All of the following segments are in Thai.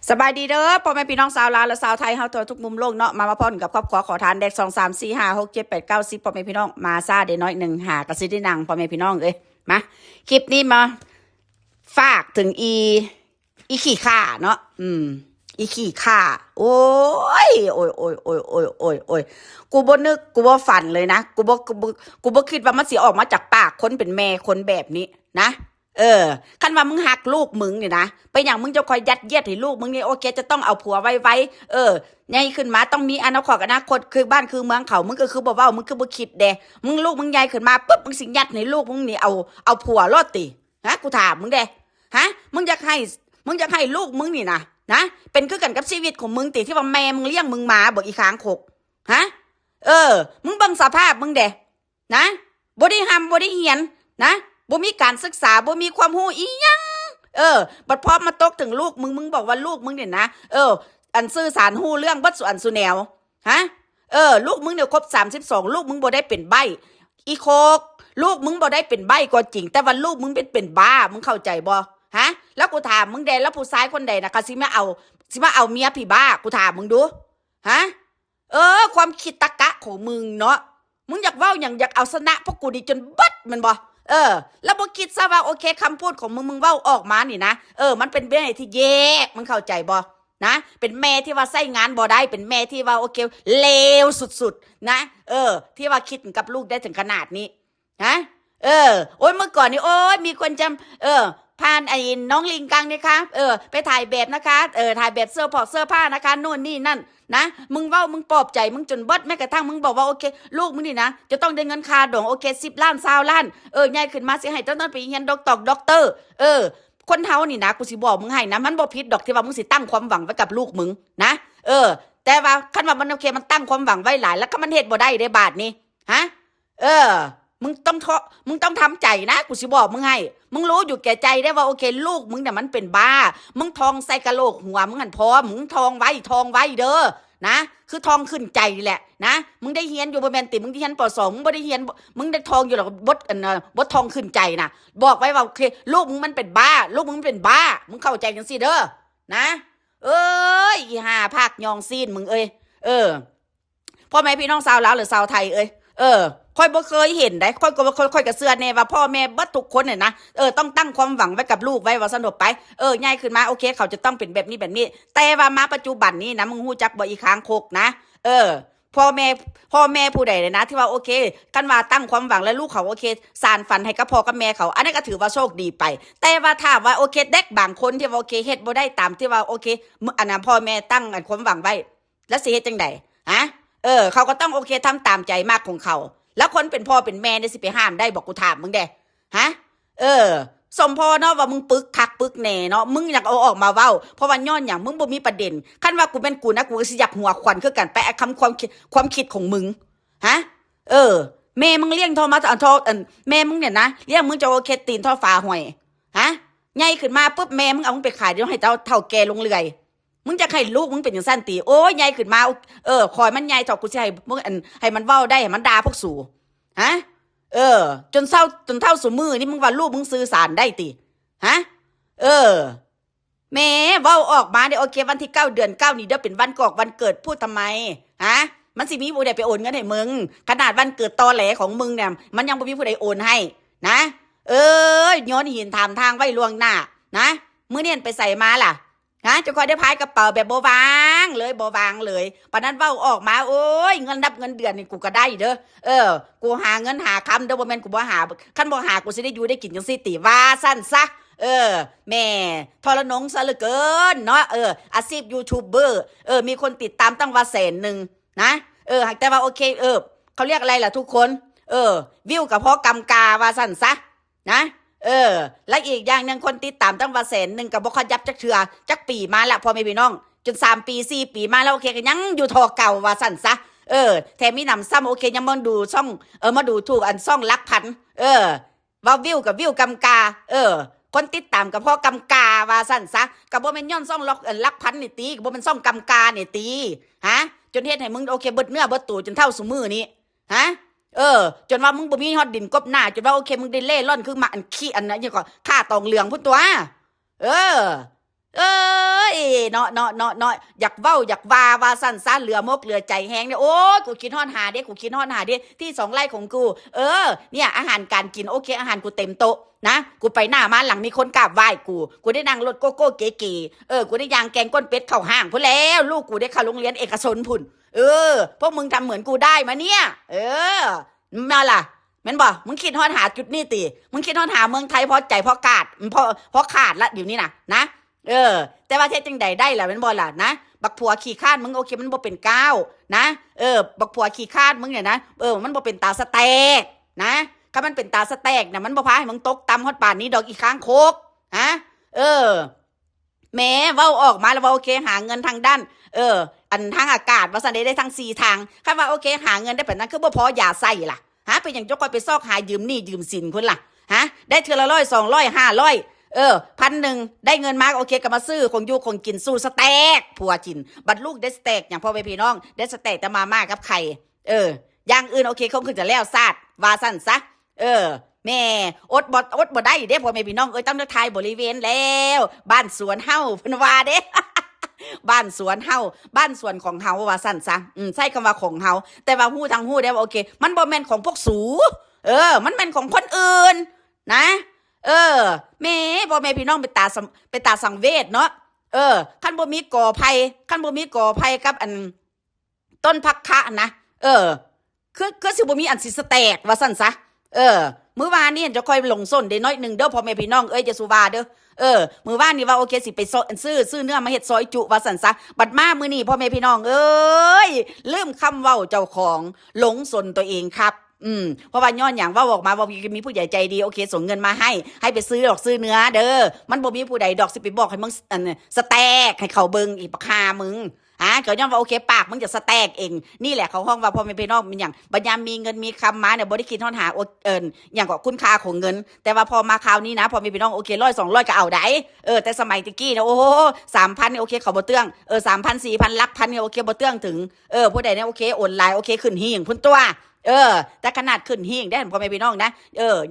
สบายดีเด้อพ่อแม่พี่น้องสาวลาวและสาวไทยเฮาตัวทุกมุมโลกเนาะมาพ่อนกับครอบครัวขอทานเด็ก2 3 4 5 6 7 8 9 10พ่อแม่พี่น้องมาซาเดน้อยหนึ่งหากระซิได้นังพ่อแม่พี่น้องเอ้ยมาคลิปนี้มาฝากถึงอีขี้ข่าเนาะอีขี้ข่าโอ้ยโอ้ยโอ้ยโอ้ยโอ้ยโอ้ยโอ้ยกูบ่นึกกูบ่ฝันเลยนะกูบ่คิดว่ามันสิออกมาจากปากคนเป็นแม่คนแบบนี้นะคันว่ามึงหักลูกมึงเนี่ยนะไปอย่างมึงจะคอยยัดเยียดให้ลูกมึงนี่โอเคจะต้องเอาผัวไว้ใหญ่ขึ้นมาต้องมีอนาคตคือบ้านคือเมืองเขามึงก็คือบ่เว้ามึงคือบ่คิดเด้มึงลูกมึงใหญ่ขึ้นมาปุ๊บมึงสิยัดให้ลูกมึงนี่เอาผัวรอดติฮะกูถามมึงเด้ฮะมึงอยากให้ลูกมึงนี่นะเป็นคือกันกับชีวิตของมึงติที่ว่าแม่มึงเลี้ยงมึงมาบอกอีค้างคกฮะมึงเบิ่งสภาพมึงเด้นะบ่ได้ห้ำบ่ได้เหียนนะบ่มีการศึกษาบ่มีความรู้อีหยังบัดพอมาตกถึงลูกมึงบอกว่าลูกมึงเนี่ยนะอันซื่อสารรู้เรื่องบัดสุอันสุแนวฮะลูกมึงเนี่ยครบ32ลูกมึงบ่ได้เป็นใบ้อีโคกลูกมึงบ่ได้เป็นใบ้ก็จริงแต่ว่าลูกมึงเป็นบ้ามึงเข้าใจบ่ฮะแล้วกูถามมึงแดแล้วผู้ชายคนใดนะคะสิมาเอาเมียพี่บ้ากูถามมึงดูฮะความคิดตะกะของมึงเนาะมึงอยากเว้าอย่างอยากเอาชนะพวกกูนี่จนบัดมันบ่แล้วบ่คิดซะว่าโอเคคำพูดของมึงเว้าออกมานี่นะมันเป็นแม่ที่แย่มึงเข้าใจบ่นะเป็นแม่ที่ว่าใส่งานบ่ได้เป็นแม่ที่ว่าโอเคเลวสุดๆนะที่ว่าคิดกับลูกได้ถึงขนาดนี้นะโอ้ยเมื่อก่อนนี่โอ้ยมีคนจำพานไอ้น้องลิงกังนะคะไปถ่ายแบบนะคะถ่ายแบบเสื้อผ้านะคะโน่นนี่นั่นนะมึงเว้ามึงปลอบใจมึงจนเบิดแม้กระทั่งมึงบอกว่าโอเคลูกมึงนี่นะจะต้องได้เงินค่าดองโอเค10 ล้าน20 ล้านใหญ่ขึ้นมาสิให้ต้องไปเรียนด็อกเตอร์คนเฮานี่นะกูสิบอกมึงให้นะมันบ่ผิดดอกที่ว่ามึงสิตั้งความหวังไว้กับลูกมึงนะแต่ว่าคันว่ามันโอเคมันตั้งความหวังไว้หลายแล้วก็มันเฮ็ดบ่ได้ได้บาทนี้ฮะมึงต้องทำใจนะกูสิบอกมึงให้มึงรู้อยู่แก่ใจได้ว่าโอเคลูกมึงเนี่ยมันเป็นบ้ามึงทองใส่กะโหลกหัวมึงหันพอมึงทองไว้เด้อนะคือทองขึ้นใจแหละนะมึงได้เฮียนอยู่บ่แม่นติมึงได้เฮียนป .2 มึงบ่ได้เฮียนมึงได้ทองอยู่หรอกบดทองขึ้นใจนะบอกไว้ว่าโอเคลูกมึงมันเป็นบ้าลูกมึงเป็นบ้ามึงเข้าใจจังซี่เด้อนะอีห่าภาคยองซีนมึงพ่อแม่พี่น้องชาวลาวหรือชาวไทยค่อยบ่เคยเห็นได้ค่อยก็ค่อยก็เชื่อแน่ว่าพ่อแม่เบิดทุกคนเนี่ยนะต้องตั้งความหวังไว้กับลูกไว้ว่าสนุกไปใหญ่ขึ้นมาโอเคเขาจะต้องเป็นแบบนี้แต่ว่ามาปัจจุบันนี้นะมึงฮู้จักบ่อีค้างคกนะพ่อแม่ผู้ใดเลยนะที่ว่าโอเคกันว่าตั้งความหวังแล้วลูกเขาโอเคสานฝันให้กับพ่อกับแม่เขาอันนั้นก็ถือว่าโชคดีไปแต่ว่าถ้าว่าโอเคเด็กบางคนที่ว่าโอเคเฮ็ดบ่ได้ตามที่ว่าโอเคอันนั้นพ่อแม่ตั้งความหวังไว้แล้วสิเฮ็ดจังได๋ฮะเขาก็ต้องโอเคทำตามใจมากของเขาแล้วคนเป็นพ่อเป็นแม่เนี่ยสิไปห้ามได้บอกกูถามมึงเด้ฮะสมพอเนาะว่ามึงปึกคักปึกแหน่เนาะมึงอยากเอาออกมาเว้าเพราะว่าย้อนอย่างมึงบ่มีประเด็นคันว่ากูเป็นกูนะกูสิอยากหัวควันคือกันไปความคิดของมึงฮะแม่มึงเลี้ยงทอมาทอแม่มึงเนี่ยนะเลี้ยงมึงจะโอเคตีนทอฝาห่วยฮะใหญ่ขึ้นมาปุ๊บแม่มึงเอามึงไปขายเดี๋ยวให้เท่าแกลงเลื่อยมึงจะให้ลูกมึงเป็นอย่างสั้นตีโอ้ยใหญ่ขึ้นมาคอยมันใหญ่ถอกกูจะให้มึงให้มันเว้าได้ให้มันด่าพวกสู่ฮะจนเท่าสมือนี่มึงว่าลูกมึงสื่อสารได้ติฮะแม่เว้าออกมาเนี่ยโอเควันที่9 เดือน 9นี่เด้อเป็นวันกอกวันเกิดพูดทำไมฮะมันสิมีผู้ใดไปโอนเงินให้มึงขนาดวันเกิดตอแหลของมึงเนี่ยมันยังบ่มีผู้ใดโอนให้นะย้อนหินถามทางไว้ล่วงหน้านะมื้อนี้ไปใส่มาล่ะฮะจะคอยได้พายกระเป๋าแบบบ่วางเลยปานนั้นเว้าออกมาโอ้ยเงินนับเงินเดือนนี่กูก็ได้เด้อกูหาเงินหาคำเด้อบ่แม่นกูบ่หาคันบ่หากูสิได้อยู่ได้กินจังซี่ติว่าซั่นซะแม่ทรนงซะเหลือเกินเนาะอาชีพยูทูบเบอร์มีคนติดตามตั้งว่า100,000นะแต่ว่าโอเคเขาเรียกอะไรล่ะทุกคนวิวกับพ่อกำกาว่าซั่นซะนะและอีกอย่างนึงคนติดตามตั้งว่า100,000ก็บ่ขยับจักเทื่อจักปีมาละพ่อแม่พี่น้องจน3 ปี4 ปีมาแล้วโอเคก็ยังอยู่ทอเก่าว่าซั่นซะแถมมีหนำซ้ำโอเคยังมาดูช่องมาดูถูกอันช่องลักพันว่าวิวกับวิวกำกาคนติดตามกับพ่อกำกาว่าซั่นซะก็บ่แม่นย้อนช่องลักพันนี่ตีก็บ่แม่นช่องกำกานี่ตีฮะจนเฮ็ดให้มึงโอเคเบิดเนื้อเบิดตัวจนเท่าซุมื้อนี้ฮะจนว่ามึงบ่มีฮอดดินกบหน้าจนว่าโอเคมึงได้เล่ร่อนคือมาอันขี้อันนั้นยังก็ฆ่าตองเหลืองพุ่นตัว เอ้ยเนาะอยากเว้าอยากว่าสั่นซ่าเหลือมกเหลือใจแห้งเนี่ยโอ้ยกูคิดฮอดหาเด้กูคิดฮอดหาเด้ที่2 ไร่ของกูเนี่ยอาหารการกินโอเคอาหารกูเต็มโต๊ะนะกูไปหน้ามาหลังมีคนกราบไหว้กูได้นั่งรถโกโก้เก๋ๆกูได้ยางแกงก้นเป็ดเข้าห้างพุ่นแล้วลูกกูได้เข้าโรงเรียนเอกชนพุ่นพวกมึงทำเหมือนกูได้มาเนี่ยมาล่ะแม่นบ่มึงคิดฮอดหาจุดนี้ติมึงคิดฮอดหาเมืองไทยพอใจพอกาดพอขาดละเดี๋ยวนี้นะเออแต่ว่าเท็จจังใดได้ล่ะแม่นบ่ล่ะนะบักผัวขี้ข้านมึงโอเคมันบ่เป็นก้าวนะบักผัวขี้ข้านมึงเนี่ยนะมันบ่เป็นตาสแตกนะถ้ามันเป็นตาสแตกน่ะมันบ่พาให้มึงตกต่ำฮอดป่านนี้ดอกอีข้างโคกฮะแม้เว้าออกมาแล้วว่าโอเคหาเงินทางด้านอันทางอากาศว่าซั่นได้ทั้ง4ทางคันว่าโอเคหาเงินได้แบบนั้นคือบ่พออย่าใส่ล่ะฮะเป็นหยังจกคอยไปซอกหายืมหนี้ยืมสินพุ่นล่ะฮะได้เทื่อละ100 200 500 1,000ได้เงินมาโอเคก็มาซื้อของอยู่ของกินสู้สเต็กผัวจินบัดลูกได้สเต็กอย่างพ่อแม่พี่น้องได้สเต็กแต่มาม่ากับไข่อย่างอื่นโอเคเขาคือจะแล้วซาดว่าสั้นซะแม่อดบ่ได้เด้พ่อแม่พี่น้องต้องทายบริเวณแล้วบ้านสวนเฮาเพิ่นว่าเด้ บ้านสวนเฮาบ้านสวนของเฮาว่าสั้นซะใช้คำว่าของเฮาแต่ว่าฮู้ทางฮู้ได้ว่าโอเคมันบ่แม่นของพวกสูมันแม่นของคนอื่นนะแม่พ่อแม่พี่น้องไปตาสังเวชเนาะคันบ่มีก่อไผ่คันบ่มีก่อไผ่กับอันต้นพักคะนะคือสิบ่มีอันสิสแตกว่าซั่นซะมื้อวานนี่จะค่อยลงส้นได้น้อยนึงเด้อพ่อแม่พี่น้องจะสุว่าเด้อมื้อวานนี่ว่าโอเคสิไปซื้อเนื้อมาเฮ็ดซอยจุว่าซั่นซะบัดมามื้อนี้พ่อแม่พี่น้องลืมคำเว้าเจ้าของหลงสนตัวเองครับเพราะว่าย้อนอย่างว่าบอกมาว่ามีผู้ใหญ่ใจดีโอเคส่งเงินมาให้ไปซื้อเนื้อเด้อมันบ่มีผู้ใดดอกสิไปบอกให้มึงสแต็กให้เขาเบิ่งอีกปะคามึงก็ย้อนว่าโอเคปากมึงจะสแต็กเองนี่แหละเขาห้องว่าพอไม่ไปนอกมันอย่างบัญญัติมีเงินมีคำมาเนี่ยบ่ได้คิดทอดหาอย่างก็คุณค่าของเงินแต่ว่าพอมาคราวนี้นะพอมีไปน้องโอเค100 200ก็เอาได้แต่สมัยตะกี้นะโอ้โห3,000นี่โอเคเขาบ่เตื้อง3,000 4,000ลักพันนี่โอเคบ่เตื้องถึงผู้ใดเนี่ยโอเคโอนไลน์โอเคขึ้นหิ่งพุ่นตัวแต่ขนาดขึ้นหิ่งได้พ่อแม่พี่น้องนะ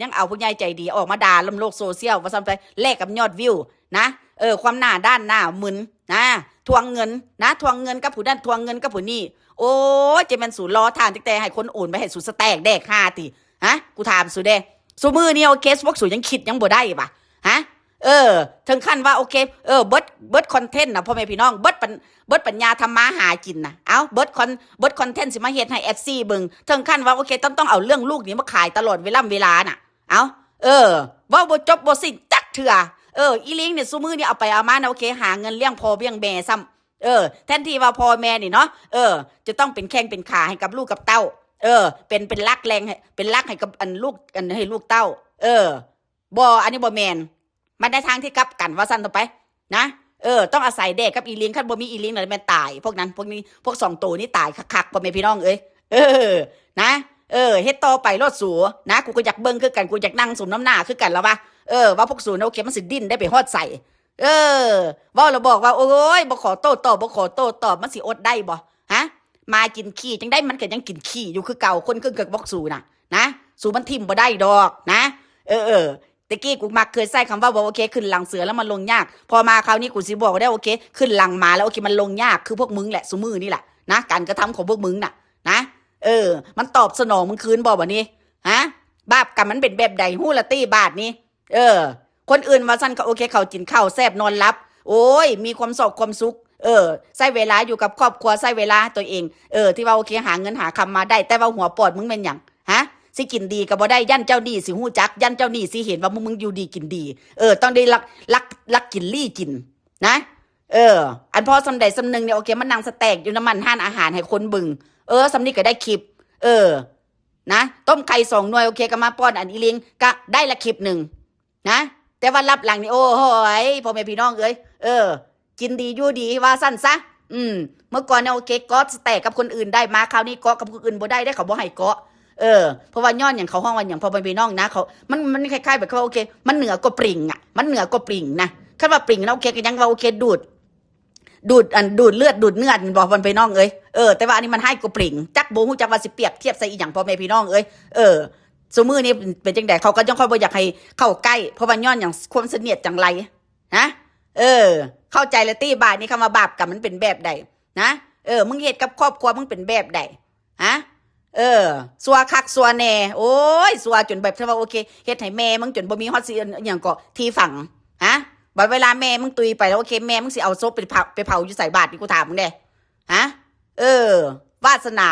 ยังเอาผู้ใหญ่ใจดีออกมาด่าลำโลกโซเชียลว่าซ้ำไปแลกกับยอดวิวนะความหน้าด้านหน้ามึนนะทวงเงินกับผู้นั้นทวงเงินกับผู้นี้โอ้จะเป็นสูตรล้อทานแต่ให้คนโอนไปให้สูตรสแต็กแดก5ติฮะกูถามสูเด้สูมือนี่โอเคพวกสูยังคิดยังบ่ได้ป่ะฮะถึงขั้นว่าโอเคเบิดคอนเทนต์นะพ่อแม่พี่น้องเบิดปัญญาทำมาหากินนะเอาเบิดคอนเทนต์สิมาเฮ็ดให้ FC เบิ่งถึงขั้นว่าโอเคต้องเอาเรื่องลูกนี่มาขายตลอดเวลาน่ะเอาว่าบ่จบบ่สิ้นจักเถื่ออีลิงเนี่ยซุมือนี่เอาไปเอามานะโอเคหาเงินเลี้ยงพ่อเลี้ยงแม่ซ้ำแทนที่ว่าพ่อแม่นี่เนาะจะต้องเป็นแข้งเป็นขาให้กับลูกกับเต้าเป็นรักแรงให้เป็นรักให้กับอันลูกอันให้ลูกเต้าบ่อันนี้บ่แมนมันได้ทางที่กลับกันว่าสั้นต่อไปนะต้องอาศัยเด็กกับอีลิงคันบ่มีอีลิงน่ะแม่นตายพวกนั้นพวกนี้พวก2ตัวนี้ตายคักๆบ่แม่พี่น้องนะเฮ็ดต่อไปรถสูนะกูก็อยากเบิ่งคือกันกูอยากนั่งสมน้ำหน้าคือกันแล้วว่าพวกสูโอเคมันสิดิ้นได้ไปฮอดใส่ว่าเราบอกว่าโอ้ยบ่ขอโต้ตอบมันสิอดได้บ่ฮะมากินขี้จังได้มันก็ยังกินขี้อยู่คือเก่าคนคือเกิดบอกสูน่ะนะสูมันทิ่มบ่ได้ดอกนะตะกี้กูมักเคยใส่คำว่าโอเคขึ้นหลังเสือแล้วมันลงยากพอมาคราวนี้กูสิบอกได้โอเคขึ้นหลังมาแล้วโอเคมันลงยากคือพวกมึงแหละซุมือนี่แหละนะการกระทำของพวกมึงน่ะนะมันตอบสนองมึงคืนบอกว่านี้ฮะบาปกรรมมันเป็นแบบใดฮู้ละตี้บาทนี้คนอื่นว่าซั่นก็โอเคเขากินข้าวแซ่บนอนหลับโอ้ยมีความสุขใช้เวลาอยู่กับครอบครัวใช้เวลาตัวเองที่ว่าโอเคหาเงินหาคำมาได้แต่ว่าหัวปอดมึงเป็นหยังฮะสิกินดีก็บ่ได้ยันเจ้านี่สิฮู้จักยันเจ้านี่สิเห็นว่ามึงอยู่ดีกินดีต้องได้ลักกินลี่กินนะอันพอสำใดสำนึงเนี่ยโอเคมันนั่งสแต็กอยู่น้ำมันห้านอาหารให้คนบึงสำนี้ก็ได้คลิปนะต้มไข่2 หน่วยโอเคก็มาป้อนอันอีลิงก็ได้ละคลิป1นะแต่ว่ารับหลังนี่โอ้โหพ่อแม่พี่น้องกินดีอยู่ดีว่าสั้นซะเมื่อก่อนเนี่ยโอเคก็สแต็กกับคนอื่นได้มาคราวนี้เกาะกับคนอื่นบ่ได้เขาบ่ให้เกาะเพราะว่าย้อนอย่างเขาห้องวันอย่างพอไปน้องนะเขามันคล้ายๆแบบเขาโอเคมันเหนือกว่าปริ่งอ่ะมันเหนือกว่าปริ่งนะคันว่าปริ่งนะโอเคก็ยังว่าโอเคดูดเลือดดูดเนื้อบอกมันไปน้องแต่ว่าอันนี้มันให้กว่าปริ่งจักโบฮู้จักว่าสิเปรียบเทียบใส่อีหยังพ่อแม่พี่น้องสมือนี่เป็นจังได๋เขาก็ยังค่อยบ่อยากให้เข้าใกล้เพราะว่าย้อนอย่างความเสนียดจังไรฮะ เออ เข้าใจแล้วตี้บาทนี่คำว่าบาปกับมันเป็นแบบใดนะมึงเฮ็ดกับครอบครัวมึงเป็นแบบใดฮะสัวคักสัวแน่โอ้ยสัวจนแบบที่ว่าโอเคเฮ็ดให้แม่มึงจนบ่มีฮอดสิอหย่างก็ที่ฝังฮะบัดเวลาแม่มึงตุยไปแล้วโอเคแม่มึงสิเอาศพไปเผาอยู่ใส่บาตรนี่กูถามมึงเด้ฮะเออวาสนา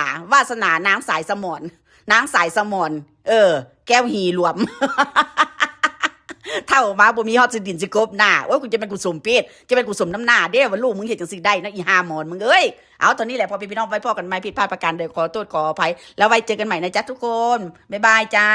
นางสายสมอนนางสายสมอนแก้วหีรวม เท่ามาบ่มีฮอดสิดินสิกบหน้าโอ้ยกูจะเป็นกูสมเพศจะเป็นกูสมน้ำหน้าเด้ว่าลูกมึงเฮ็ดจังซี่ได้นะอีห่าหมอนมึงเอ้ยเอาตอนนี้แหละพอพี่น้องไว้พอกันใหม่ผิดพลาดประการใดขอโทษขออภัยแล้วไว้เจอกันใหม่นะจ๊ะทุกคนบ๊ายบายจ้า